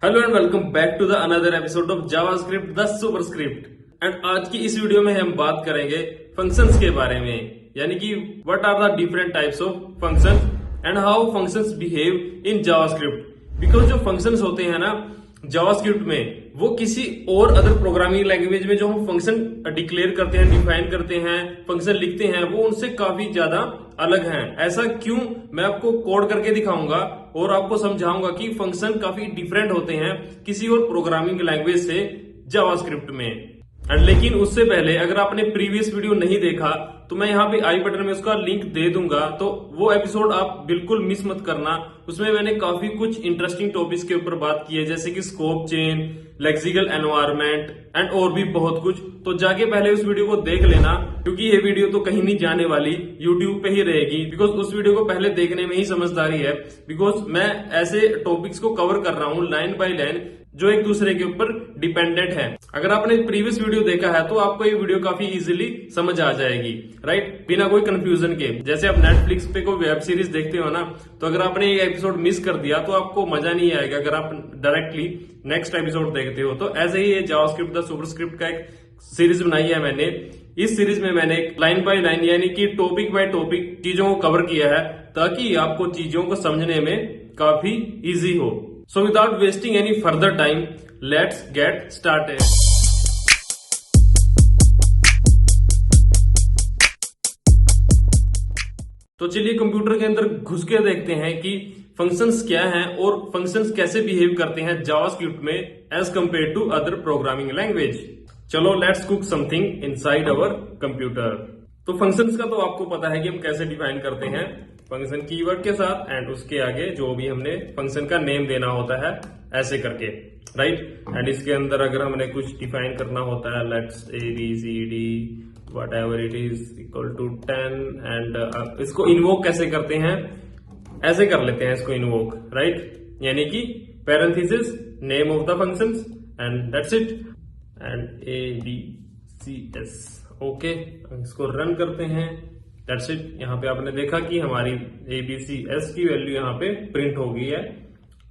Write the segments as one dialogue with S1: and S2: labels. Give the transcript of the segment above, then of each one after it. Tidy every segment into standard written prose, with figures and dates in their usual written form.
S1: Hello and welcome back to the another episode of JavaScript the superscript. And आज की इस video में हम बात करेंगे फंक्शंस के बारे में, यानी कि what are the different types of functions and how functions behave in JavaScript. Because जो फंक्शंस होते हैं ना जावास्क्रिप्ट में, वो किसी और अदर प्रोग्रामिंग लैंग्वेज में जो हम फंक्शन डिक्लेयर करते हैं, डिफाइन करते हैं, फंक्शन लिखते हैं, वो उनसे काफी ज्यादा अलग हैं। ऐसा क्यों, मैं आपको कोड करके दिखाऊंगा और आपको समझाऊंगा कि फंक्शन काफी डिफरेंट होते हैं किसी और प्रोग्रामिंग लैंग्वेज से जावास्क्रिप्ट में। एंड लेकिन उससे पहले अगर आपने प्रीवियस वीडियो नहीं देखा तो मैं यहाँ पे आई बटन में उसका लिंक दे दूंगा, तो वो एपिसोड आप बिल्कुल मिस मत करना। उसमें मैंने काफी कुछ इंटरेस्टिंग टॉपिक्स के ऊपर बात की है, जैसे कि scope chain, lexical environment and और भी बहुत कुछ। तो जाके पहले उस वीडियो को देख लेना, क्योंकि ये वीडियो तो कहीं नहीं जाने वाली, यूट्यूब पे ही रहेगी। बिकॉज उस वीडियो को पहले देखने में ही समझदारी है, बिकॉज मैं ऐसे टॉपिक्स को कवर कर रहा हूँ लाइन बाय लाइन जो एक दूसरे के ऊपर डिपेंडेंट है। अगर आपने प्रीवियस वीडियो देखा है तो आपको ये वीडियो काफी इजीली समझ आ जाएगी, राइट, बिना कोई कंफ्यूजन के। जैसे आप नेटफ्लिक्स पे कोई वेब सीरीज देखते हो ना, तो अगर आपने ये एपिसोड मिस कर दिया तो आपको मजा नहीं आएगा अगर आप डायरेक्टली नेक्स्ट एपिसोड देखते हो। तो ऐसे ही ये जावास्क्रिप्ट द सुपरस्क्रिप्ट का एक सीरीज बनाई है मैंने। इस सीरीज में मैंने लाइन बाय लाइन यानी कि टॉपिक बाय टॉपिक चीजों को कवर किया है, ताकि आपको चीजों को समझने में काफी इजी हो। So without wasting any further time, let's get started. तो चलिए कंप्यूटर के अंदर घुस के देखते हैं कि फंक्शंस क्या हैं और फंक्शंस कैसे बिहेव करते हैं जावास्क्रिप्ट में as compare to other programming language. चलो let's cook something inside our computer. तो फंक्शंस का तो आपको पता है कि हम कैसे डिफाइन करते हैं, फंक्शन कीवर्ड के साथ एंड उसके आगे जो भी हमने फंक्शन का नेम देना होता है ऐसे करके, राइट। एंड इसके अंदर अगर हमने कुछ डिफाइन करना होता है, let's ABCD whatever it is equal to 10, and इसको इन्वोक कैसे करते हैं, ऐसे कर लेते हैं इसको इन्वोक, राइट, यानी कि parenthesis name of the function and that's it, and ABCS। Okay, इसको रन करते हैं, दैट्स इट। यहाँ पे आपने देखा कि हमारी ABCS की वैल्यू यहाँ पे प्रिंट हो गई है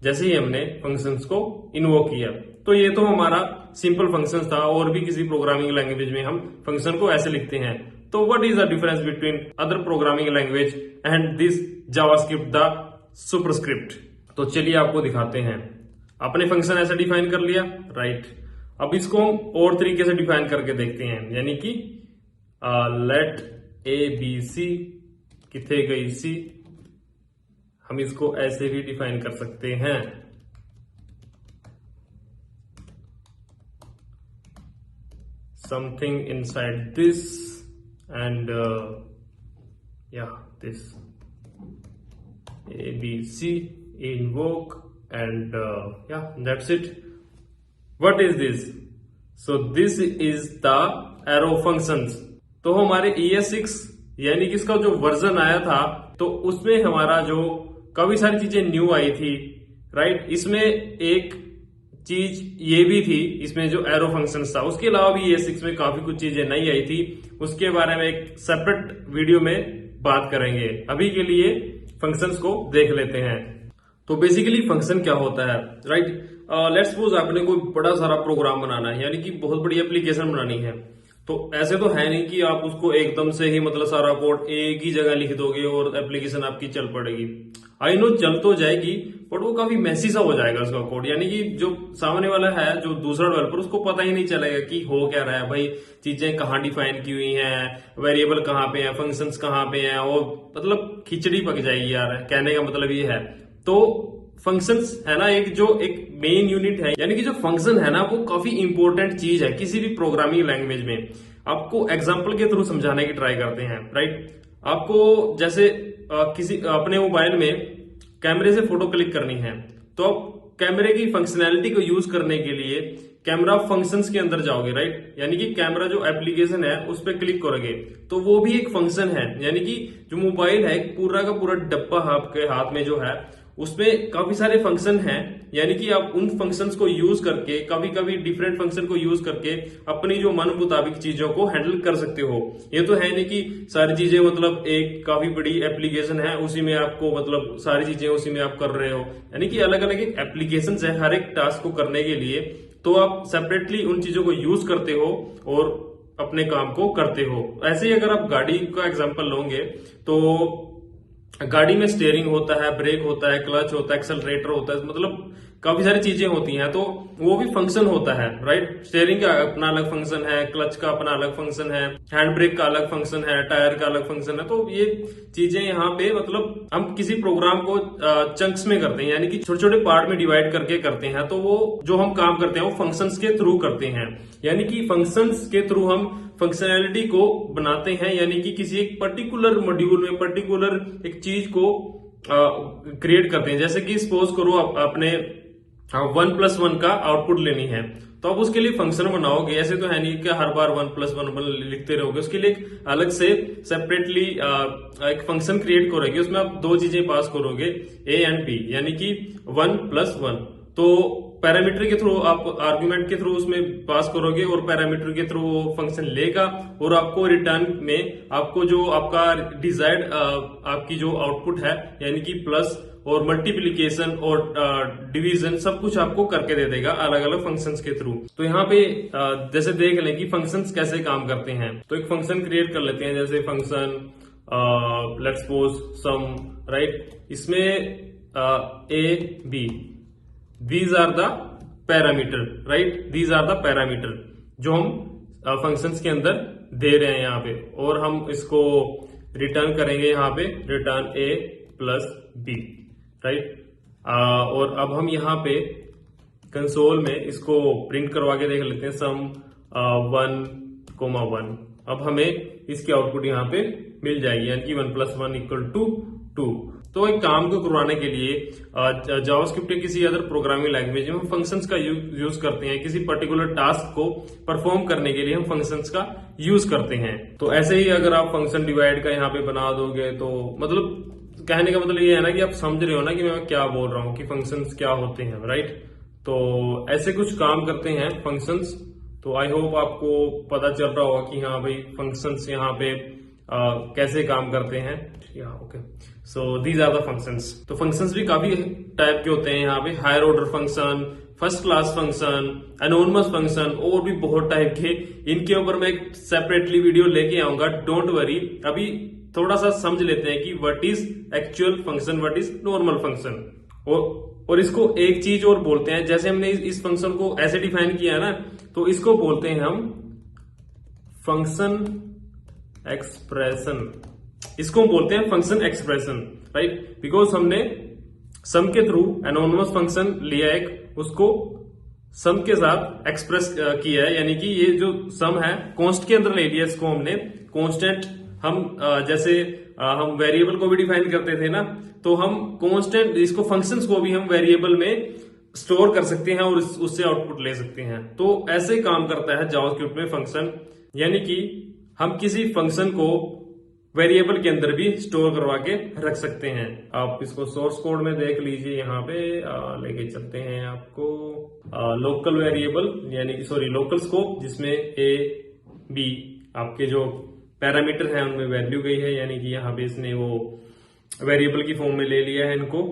S1: जैसे ही हमने फंक्शंस को इन्वोक किया। तो ये तो हमारा सिंपल फंक्शन था, और भी किसी प्रोग्रामिंग लैंग्वेज में हम फंक्शन को ऐसे लिखते हैं। तो what is the difference between other programming language and this JavaScript the superscript? तो चलिए आपको दिखाते हैं। आपने फंक्शन ऐसे डिफाइन कर लिया, राइट। अब इसको हम और तरीके से डिफाइन करके देखते हैं, यानी कि लेट ABC किथे गई C, हम इसको ऐसे भी डिफाइन कर सकते हैं। Something inside this and this ABC invoke and that's it. What is this? So this is the arrow functions. तो हमारे ES6 यानी कि इसका जो वर्जन आया था, तो उसमें हमारा जो काफी सारी चीजें न्यू आई थी, राइट। इसमें एक चीज ये भी थी, इसमें जो एरो फंक्शंस था, उसके अलावा भी ES6 में काफी कुछ चीजें नई आई थी। उसके बारे में एक सेपरेट वीडियो में बात करेंगे। अभी के लिए फंक्शंस को देख लेते हैं। तो बेसिकली फंक्शन क्या होता है, राइट। लेट्स सपोज आपने कोई बड़ा सारा प्रोग्राम बनाना है, यानी कि बहुत बड़ी एप्लीकेशन बनानी है। तो ऐसे तो है नहीं कि आप उसको एकदम से ही मतलब सारा कोड एक ही जगह लिख दोगे और एप्लीकेशन आपकी चल पड़ेगी। आई नो चल तो जाएगी, बट वो काफी मैसी सा हो जाएगा उसका कोड, यानी कि जो सामने वाला है, जो दूसरा डेवलपर, उसको पता ही नहीं चलेगा कि हो क्या रहा है, भाई चीजें कहाँ डिफाइन की हुई हैं, वेरिएबल कहाँ पे है, फंक्शंस कहाँ पे हैं, और मतलब खिचड़ी पक जाएगी यार, कहने का मतलब ये है। तो फंक्शंस है ना, एक मेन यूनिट है, यानी कि जो फंक्शन है ना, वो काफी इंपॉर्टेंट चीज है किसी भी प्रोग्रामिंग लैंग्वेज में। आपको एग्जांपल के थ्रू समझाने की ट्राई करते हैं, राइट। आपको जैसे किसी अपने मोबाइल में कैमरे से फोटो क्लिक करनी है, तो आप कैमरे की फंक्शनैलिटी को यूज करने के लिए कैमरा फंक्शंस के अंदर जाओगे, राइट, यानी कि कैमरा जो एप्लीकेशन है उस पर क्लिक करोगे, तो वो भी एक फंक्शन है। यानी कि जो मोबाइल है, पूरा का पूरा डब्बा आपके हाथ में जो है, उसमें काफी सारे फंक्शन हैं, यानी कि आप उन फंक्शंस को यूज करके कभी कभी डिफरेंट फंक्शन को यूज करके अपनी जो मन मुताबिक चीजों को हैंडल कर सकते हो। ये तो है नहीं कि सारी चीजें मतलब एक काफी बड़ी एप्लीकेशन है उसी में आपको मतलब सारी चीजें उसी में आप कर रहे हो, यानी कि अलग अलग एप्लीकेशंस है हर एक टास्क को करने के लिए। तो आप सेपरेटली उन चीजों को यूज करते हो और अपने काम को करते हो। ऐसे ही अगर आप गाड़ी का एग्जांपल लोगे तो गाड़ी में स्टीयरिंग होता है, ब्रेक होता है, क्लच होता है, एक्सेलरेटर होता है, मतलब काफी सारी चीजें होती हैं, तो वो भी फंक्शन होता है, राइट। स्टीयरिंग का अपना अलग फंक्शन है, क्लच का अपना अलग फंक्शन है, हैंड ब्रेक का अलग फंक्शन है, टायर का अलग फंक्शन है। तो ये चीजें यहाँ पे मतलब हम किसी प्रोग्राम को चंक्स में करते हैं, यानी कि छोटे छोटे पार्ट में डिवाइड करके करते हैं। तो वो जो हम काम करते हैं वो फंक्शंस के थ्रू करते हैं, यानी कि फंक्शंस के थ्रू हम फंक्शनैलिटी को बनाते हैं, यानी कि किसी एक पर्टिकुलर मॉड्यूल में पर्टिकुलर एक चीज को क्रिएट करते हैं। जैसे कि सपोज करो आपने 1+1 का आउटपुट लेनी है, तो आप उसके लिए फंक्शन बनाओगे। ऐसे तो है नहीं कि हर बार 1+1 लिखते रहोगे, उसके लिए एक अलग से सेपरेटली एक फंक्शन क्रिएट करोगे, उसमें आप दो चीजें पास करोगे A एंड B, यानी कि 1+1। तो पैरामीटर के थ्रू आप आर्गुमेंट के थ्रू उसमें पास करोगे और पैरामीटर के थ्रू वो फंक्शन लेगा और आपको रिटर्न में आपको जो आपका डिजायर्ड आपकी जो आउटपुट है, यानी कि प्लस और मल्टीप्लीकेशन और डिवीजन सब कुछ आपको करके दे देगा अलग अलग फंक्शंस के थ्रू। तो यहाँ पे जैसे देख लें कि फंक्शंस कैसे काम करते हैं। तो एक फंक्शन क्रिएट कर लेते हैं, जैसे function let's suppose sum, right. इसमें A B these are the parameter, right, these are the parameter जो हम फंक्शंस के अंदर दे रहे हैं यहाँ पे, और हम इसको रिटर्न करेंगे यहाँ पे return A plus B, right. और अब हम यहाँ पे कंसोल में इसको प्रिंट करवा के देख लेते हैं, सम 1,1। अब हमें इसकी आउटपुट यहाँ पे मिल जाएगी, यानी कि 1+1 = 2। तो एक काम को करवाने के लिए जावास्क्रिप्ट या किसी अदर प्रोग्रामिंग लैंग्वेज में हम फंक्शंस का यूज करते हैं। किसी पर्टिकुलर टास्क को परफॉर्म करने के लिए हम फंक्शंस का यूज करते हैं। तो ऐसे ही अगर आप फंक्शन डिवाइड का यहाँ पे बना दोगे, तो मतलब कहने का मतलब ये है ना कि आप समझ रहे हो ना कि मैं क्या बोल रहा हूँ कि फंक्शंस क्या होते हैं, राइट। तो ऐसे कुछ काम करते हैं फंक्शंस। तो आई होप आपको पता चल रहा होगा कि हाँ भाई फंक्शंस यहाँ पे कैसे काम करते हैं। Okay, so these are the functions. तो फंक्शंस भी काफी टाइप के होते हैं यहाँ पे, higher order function, first class function, anonymous function, और भी बहुत टाइप के। इनके ऊपर मैं एक सेपरेटली वीडियो लेके आऊंगा, डोंट वरी। अभी थोड़ा सा समझ लेते हैं कि what is actual function, what is normal function. और इसको एक चीज और बोलते हैं, जैसे हमने इस फंक्शन को ऐसे डिफाइन किया है ना, तो इसको बोलते हैं हम फंक्शन एक्सप्रेशन। इसको बोलते हैं फंक्शन एक्सप्रेशन, राइट। बिकॉज हमने सम के थ्रू एनोनिमस फंक्शन लिया एक, उसको सम के साथ एक्सप्रेस किया है, यानी कि ये जो सम है कॉन्स्ट के अंदर ले लिया इसको हमने। कॉन्स्टेंट हम जैसे हम वेरिएबल को भी डिफाइन करते थे ना, तो हम कॉन्स्टेंट इसको फंक्शंस को भी हम वेरिएबल में स्टोर कर सकते हैं और उससे आउटपुट ले सकते हैं। तो ऐसे काम करता है जावास्क्रिप्ट में फंक्शन, यानी कि हम किसी फंक्शन को वेरिएबल के अंदर भी स्टोर करवा के रख सकते हैं। आप इसको सोर्स कोड में देख लीजिए, यहाँ पे लेके चलते हैं आपको लोकल वेरिएबल, यानी कि सॉरी लोकल स्कोप, जिसमें A B आपके जो पैरामीटर है उनमें वैल्यू गई है, यानी कि यहाँ पे इसने वो वेरिएबल की फॉर्म में ले लिया है इनको।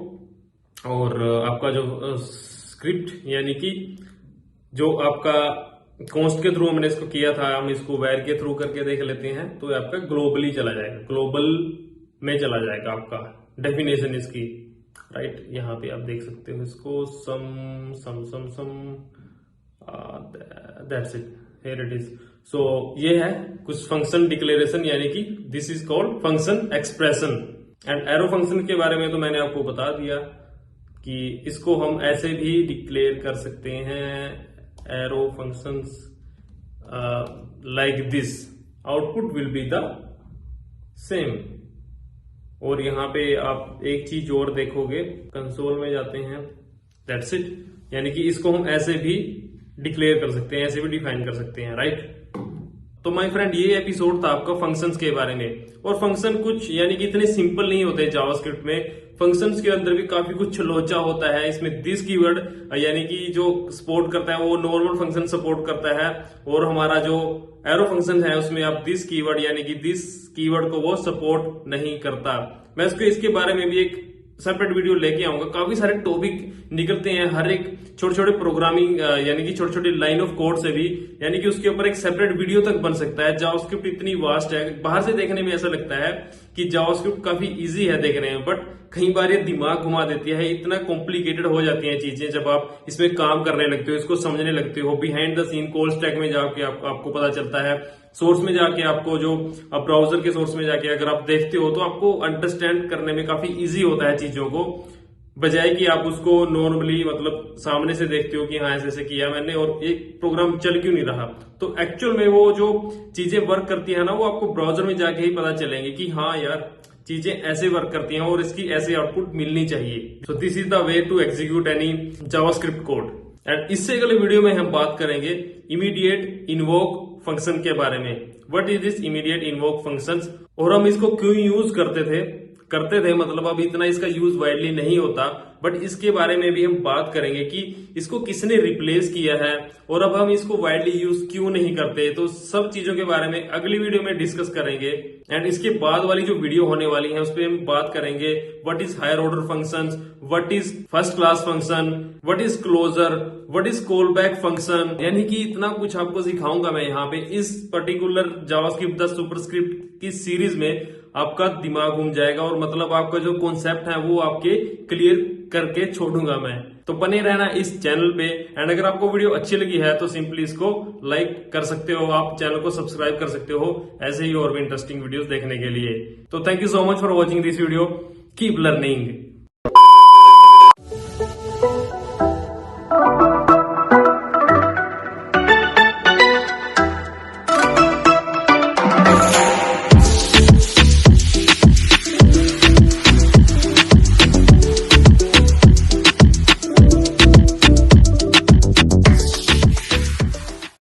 S1: और आपका जो स्क्रिप्ट, यानी कि जो आपका कॉन्स्ट के थ्रू हमने इसको किया था, हम इसको वैर के थ्रू करके देख लेते हैं, तो आपका ग्लोबली चला जाएगा, ग्लोबल में चला जाएगा आपका डेफिनेशन इसकी, राइट। यहाँ पे आप देख सकते हो इसको sum sum sum sum, that's it, here it is. So ये है कुछ फंक्शन डिक्लेरेशन, यानी कि this is called function expression. And arrow function के बारे में तो मैंने आपको बता दिया कि इसको हम ऐसे भी डिक्लेयर कर सकते हैं, arrow functions like this, output will be the same. और यहाँ पे आप एक चीज और देखोगे, कंसोल में जाते हैं, दैट्स इट, यानी कि इसको हम ऐसे भी डिक्लेयर कर सकते हैं, ऐसे भी डिफाइन कर सकते हैं, राइट। तो माय फ्रेंड ये एपिसोड था आपका फंक्शंस के बारे में। और फंक्शन कुछ यानी कि इतने सिंपल नहीं होते जावास्क्रिप्ट में। फंक्शंस के अंदर भी काफी कुछ लोचा होता है। इसमें दिस कीवर्ड यानी कि जो सपोर्ट करता है वो नॉर्मल फंक्शन सपोर्ट करता है, और हमारा जो एरो फंक्शन है उसमें आप दिस कीवर्ड यानी कि दिस कीवर्ड को वो सपोर्ट नहीं करता। मैं इसके बारे में भी एक सेपरेट वीडियो लेके आऊंगा। काफी सारे टॉपिक निकलते हैं हर एक छोटे छोटे प्रोग्रामिंग यानी कि छोटे छोटे लाइन ऑफ कोड से भी, यानी कि उसके ऊपर एक सेपरेट वीडियो तक बन सकता है। जावास्क्रिप्ट इतनी वास्ट है, बाहर से देखने में ऐसा लगता है कि जावास्क्रिप्ट काफी इजी है देखने में, बट कई बार ये दिमाग घुमा देती है। इतना कॉम्प्लिकेटेड हो जाती हैं चीजें जब आप इसमें काम करने लगते हो, इसको समझने लगते हो। Behind the scene code stack में जाके आपको पता चलता है, सोर्स में जाके आपको जो ब्राउजर के सोर्स में जाके अगर आप देखते हो तो आपको अंडरस्टैंड करने में काफी इजी होता है चीजों को, बजाय कि आप उसको नॉर्मली मतलब सामने से देखते हो कि हाँ ऐसे ऐसे किया मैंने और एक प्रोग्राम चल क्यों नहीं रहा। तो एक्चुअल में वो जो चीजें वर्क करती है ना, वो आपको ब्राउजर में जाके ही पता चलेंगे कि हाँ यार चीजें ऐसे वर्क करती हैं और इसकी ऐसे आउटपुट मिलनी चाहिए। So this is the way to execute any JavaScript code. And इससे अगले वीडियो में हम बात करेंगे इमीडिएट इन्वोक फंक्शन के बारे में। What is this immediate invoke functions, और हम इसको क्यों यूज करते थे मतलब अब इतना इसका यूज वाइडली नहीं होता, बट इसके बारे में भी हम बात करेंगे कि इसको किसने रिप्लेस किया है और अब हम इसको वाइडली यूज क्यों नहीं करते। तो सब चीजों के बारे में अगली वीडियो में डिस्कस करेंगे। एंड इसके बाद वाली जो वीडियो होने वाली है उस पर हम बात करेंगे what is higher order functions, what is first class function, what is closure, what is call back function. यानी कि इतना कुछ आपको सिखाऊंगा मैं यहाँ पे इस पर्टिकुलर जावास्क्रिप्ट द सुपरस्क्रिप्ट की सीरीज में। आपका दिमाग घूम जाएगा और मतलब आपका जो कॉन्सेप्ट है वो आपके क्लियर करके छोड़ूंगा मैं। तो बने रहना इस चैनल पे। एंड अगर आपको वीडियो अच्छी लगी है तो सिंपली इसको लाइक कर सकते हो, आप चैनल को सब्सक्राइब कर सकते हो ऐसे ही और भी इंटरेस्टिंग वीडियोस देखने के लिए। तो thank you so much for watching this video. Keep learning.